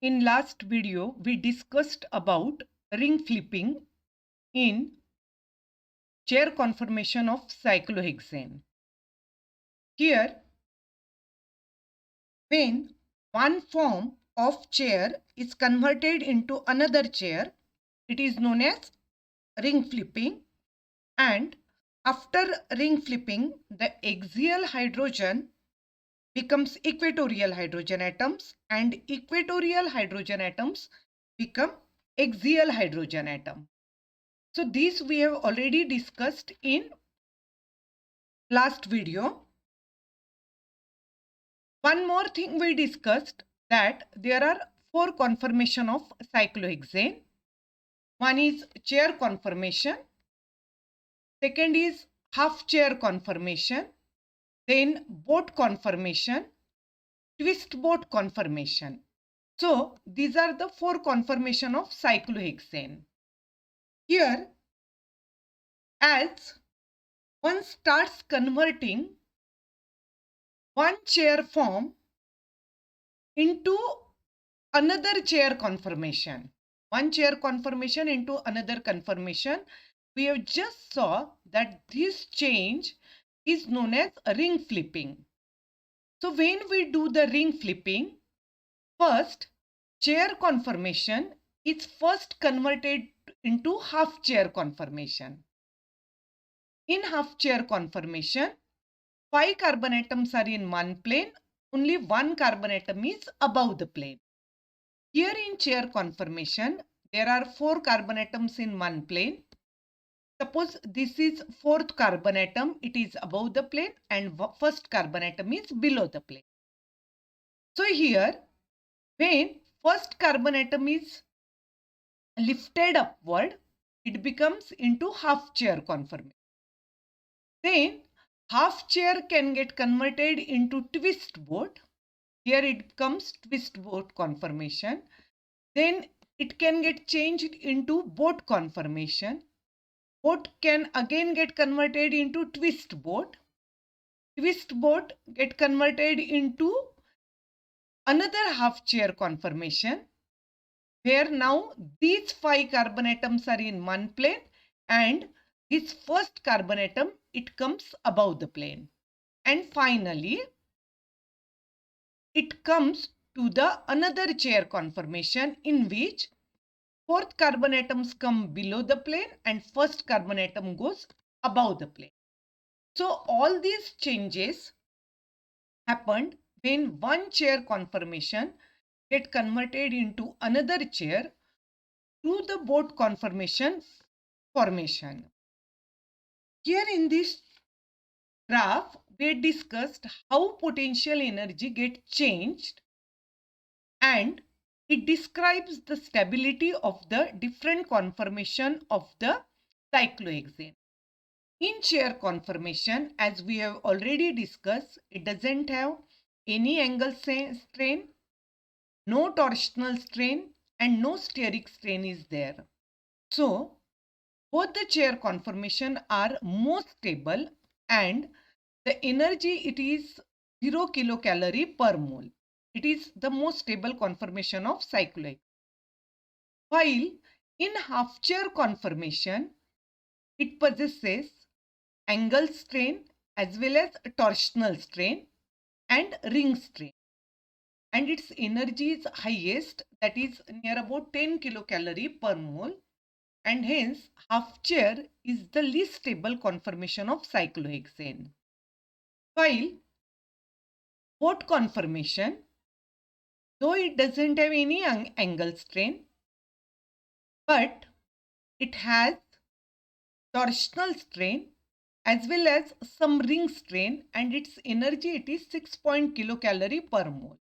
In last video, we discussed about ring flipping in chair conformation of cyclohexane. Here, when one form of chair is converted into another chair, it is known as ring flipping, and after ring flipping, the axial hydrogen becomes equatorial hydrogen atoms and equatorial hydrogen atoms become axial hydrogen atom. So this we have already discussed in last video. One more thing we discussed, that there are 4 conformation of cyclohexane. One is chair conformation, second is half chair conformation, then boat conformation, twist boat conformation. So these are the 4 conformation of cyclohexane. Here, as one starts converting one chair form into another chair conformation, one chair conformation into another conformation, we have just saw that this change is known as ring flipping. So when we do the ring flipping, first chair conformation is first converted into half chair conformation. In half chair conformation, 5 carbon atoms are in one plane, only 1 carbon atom is above the plane. Here in chair conformation, there are 4 carbon atoms in one plane. Suppose this is 4th carbon atom, it is above the plane, and first carbon atom is below the plane. So here, when first carbon atom is lifted upward, it becomes into half chair conformation. Then half chair can get converted into twist boat. Here it becomes twist boat conformation. Then it can get changed into boat conformation. Boat can again get converted into twist boat. Twist boat get converted into another half chair conformation, where now these 5 carbon atoms are in one plane and this first carbon atom, it comes above the plane. And finally, it comes to the another chair conformation in which 4th carbon atoms come below the plane and first carbon atom goes above the plane. So all these changes happened when one chair conformation get converted into another chair through the boat conformation formation. Here in this graph, we discussed how potential energy get changed, and it describes the stability of the different conformation of the cyclohexane. In chair conformation, as we have already discussed, it doesn't have any angle strain, no torsional strain, and no steric strain is there. So both the chair conformation are most stable, and the energy, it is 0 kilocalorie per mole. It is the most stable conformation of cyclohexane. While in half chair conformation, it possesses angle strain as well as torsional strain and ring strain, and its energy is highest, that is near about 10 kilocalorie per mole, and hence half chair is the least stable conformation of cyclohexane. While boat conformation, though it doesn't have any angle strain, but it has torsional strain as well as some ring strain, and its energy, it is 6 kilocalorie per mole.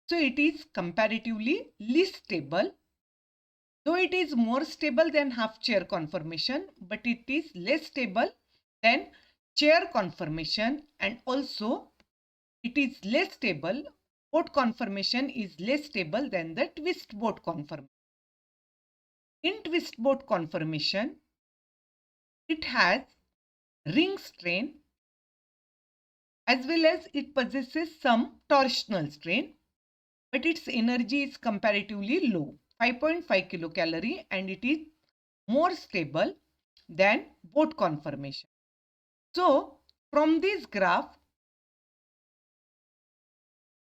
So it is comparatively least stable, though it is more stable than half chair conformation, but it is less stable than chair conformation, and also it is less stable. Boat conformation is less stable than the twist boat conformation. In twist boat conformation, it has ring strain as well as it possesses some torsional strain, but its energy is comparatively low, 5.5 kilocalorie, and it is more stable than boat conformation. So from this graph,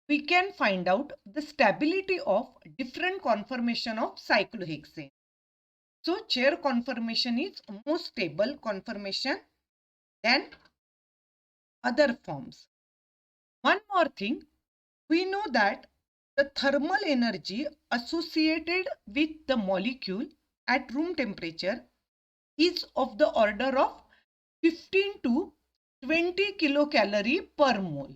we can find out the stability of different conformation of cyclohexane. So chair conformation is more stable conformation than other forms. One more thing, we know that the thermal energy associated with the molecule at room temperature is of the order of 15 to 20 kilocalorie per mole.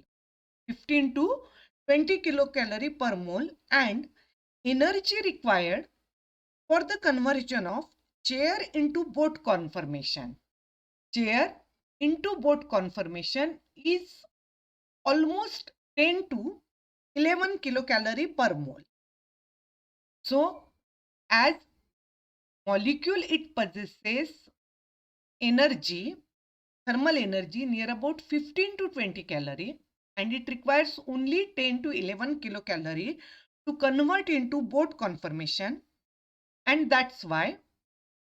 15 to 20 kilocalorie per mole, and energy required for the conversion of chair into boat conformation. Chair into boat conformation is almost 10 to 11 kilocalorie per mole. So as molecule, it possesses energy, thermal energy near about 15 to 20 calorie, and it requires only 10 to 11 kilocalorie to convert into boat conformation, and that's why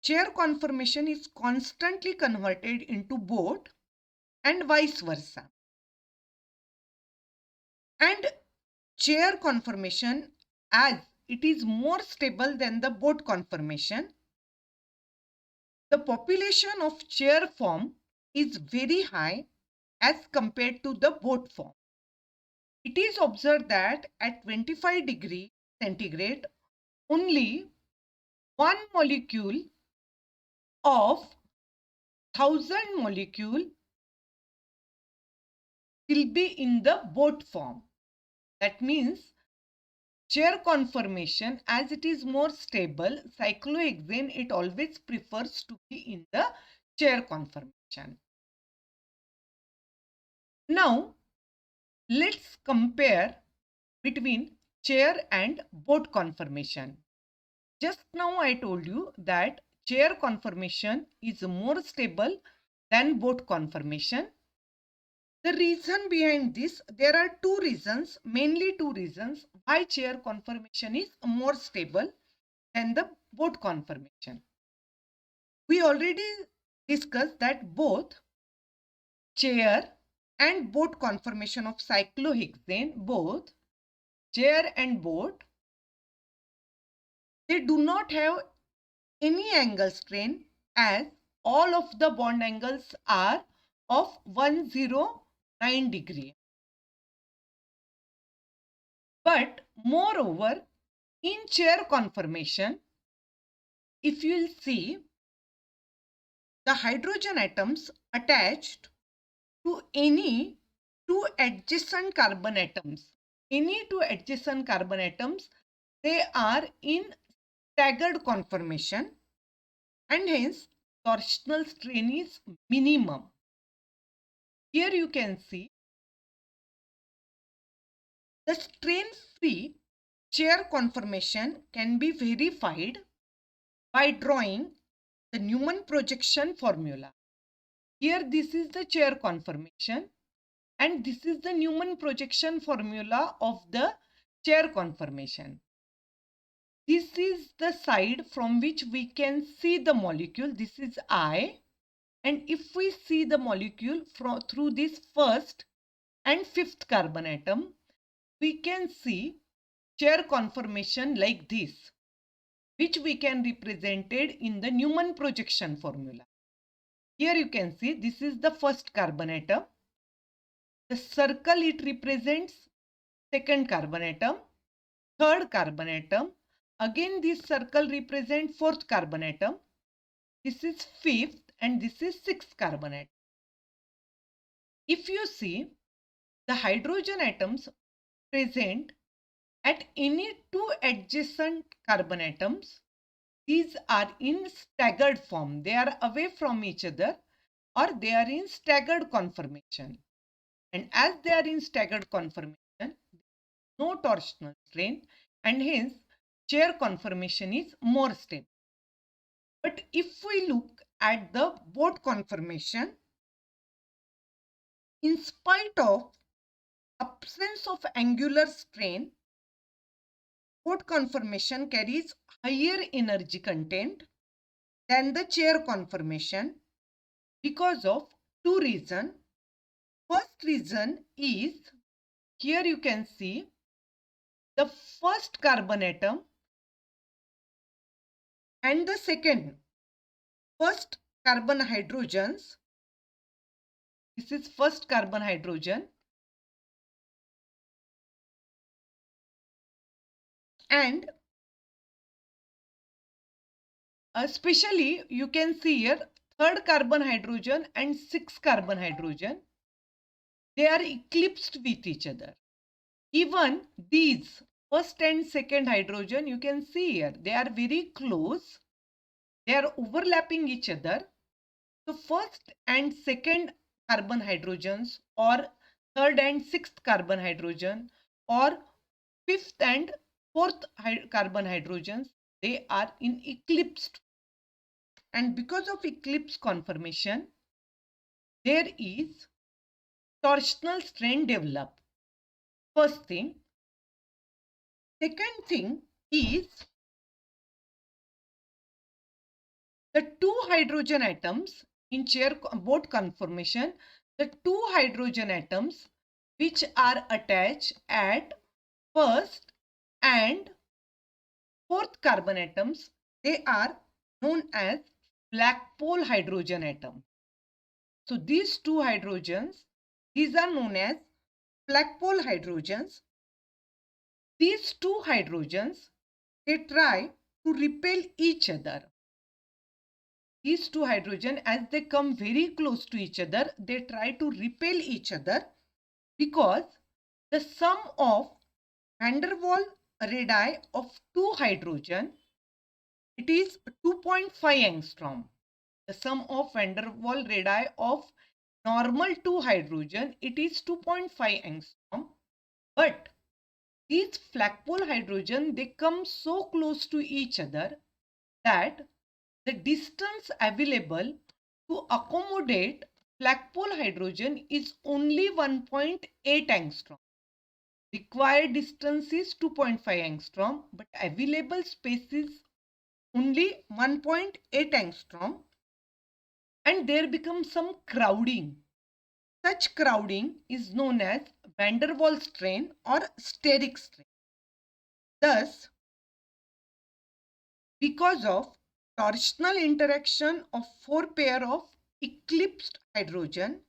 chair conformation is constantly converted into boat and vice versa. And chair conformation, as it is more stable than the boat conformation, the population of chair form is very high as compared to the boat form. It is observed that at 25 degree centigrade, only one molecule of 1000 molecule will be in the boat form. That means chair conformation, as it is more stable, cyclohexane, it always prefers to be in the chair conformation. Now let's compare between chair and boat conformation. Just now I told you that chair conformation is more stable than boat conformation. The reason behind this, there are two reasons, mainly two reasons why chair conformation is more stable than the boat conformation. We already discussed that both chair and boat conformation of cyclohexane, both chair and boat, they do not have any angle strain, as all of the bond angles are of 109 degree. But moreover, in chair conformation, if you will see, the hydrogen atoms attached to any two adjacent carbon atoms, they are in staggered conformation, and hence torsional strain is minimum. Here you can see the strain-free chair conformation can be verified by drawing the Newman projection formula. Here this is the chair conformation, and this is the Newman projection formula of the chair conformation. This is the side from which we can see the molecule. This is I, and if we see the molecule through this first and fifth carbon atom, we can see chair conformation like this, which we can represented in the Newman projection formula. Here you can see this is the first carbon atom. The circle, it represents second carbon atom, third carbon atom. Again this circle represents fourth carbon atom. This is fifth, and this is sixth carbon atom. If you see, the hydrogen atoms present at any two adjacent carbon atoms, these are in staggered form. They are away from each other, or they are in staggered conformation. And as they are in staggered conformation, no torsional strain, and hence chair conformation is more stable. But if we look at the boat conformation, in spite of absence of angular strain, boat conformation carries higher energy content than the chair conformation because of two reasons. First reason is, here you can see the first carbon atom and the first carbon hydrogens. This is first carbon hydrogen, and especially you can see here third carbon hydrogen and sixth carbon hydrogen. They are eclipsed with each other. Even these first and second hydrogen, you can see here, they are very close. They are overlapping each other. So first and second carbon hydrogens, or third and sixth carbon hydrogen, or fifth and fourth carbon hydrogens, they are in eclipsed. And because of eclipse conformation, there is torsional strain developed. First thing. Second thing is, the two hydrogen atoms in chair boat conformation, the two hydrogen atoms which are attached at first and fourth carbon atoms, they are known as black pole hydrogen atom. So these two hydrogens, these are known as black pole hydrogens. These two hydrogens, they try to repel each other. These two hydrogen, as they come very close to each other, they try to repel each other because the sum of van der Waals radii of two hydrogen, it is 2.5 angstrom. The sum of van der Waals radii of normal two hydrogen, it is 2.5 angstrom. But these flagpole hydrogen, they come so close to each other that the distance available to accommodate flagpole hydrogen is only 1.8 angstrom. Required distance is 2.5 angstrom, but available space is only 1.8 angstrom, and there becomes some crowding. Such crowding is known as van der Waals strain or steric strain. Thus, because of torsional interaction of four pair of eclipsed hydrogen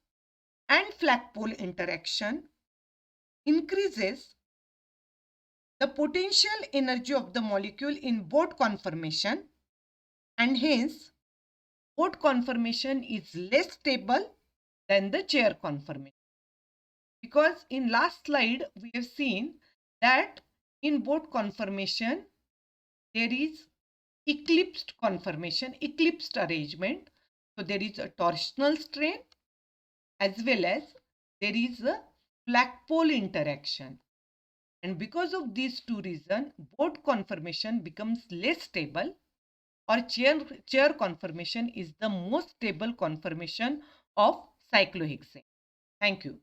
and flagpole interaction increases the potential energy of the molecule in boat conformation, and hence boat conformation is less stable than the chair conformation. Because in last slide we have seen that in boat conformation there is eclipsed conformation, eclipsed arrangement. So there is a torsional strain as well as there is a flagpole interaction. And because of these two reasons, boat conformation becomes less stable, or chair conformation is the most stable conformation of cyclohexane. Thank you.